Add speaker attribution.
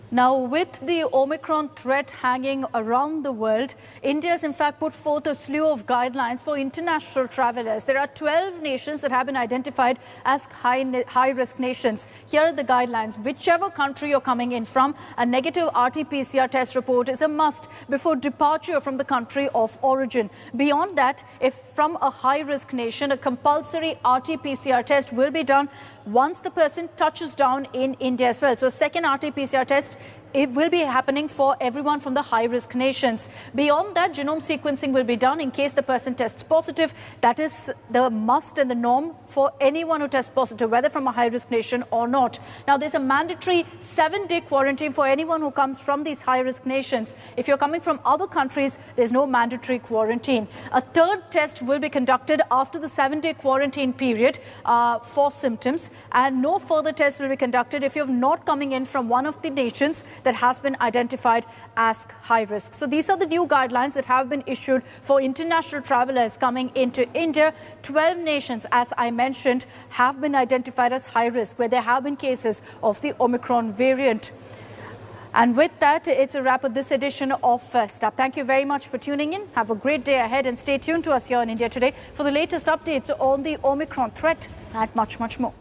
Speaker 1: Now, with the Omicron threat hanging around the world, India has in fact put forth a slew of guidelines for international travelers. There are 12 nations that have been identified as high-risk nations. Here are the guidelines. Whichever country you're coming in from, a negative RT-PCR test report is a must before departure from the country of origin. Beyond that, if from a high-risk nation, a compulsory RT-PCR test will be done once the person touches down in India as well. So, second RT-PCR test, it will be happening for everyone from the high-risk nations. Beyond that, genome sequencing will be done in case the person tests positive. That is the must and the norm for anyone who tests positive, whether from a high-risk nation or not. Now, there's a mandatory 7-day quarantine for anyone who comes from these high-risk nations. If you're coming from other countries, there's no mandatory quarantine. A third test will be conducted after the 7-day quarantine period for symptoms, and no further tests will be conducted if you're not coming in from one of the nations that has been identified as high risk. So these are the new guidelines that have been issued for international travelers coming into India. 12 nations, as I mentioned, have been identified as high risk, where there have been cases of the Omicron variant. And with that, it's a wrap of this edition of First Up. Thank you very much for tuning in. Have a great day ahead and stay tuned to us here on India Today for the latest updates on the Omicron threat and much, much more.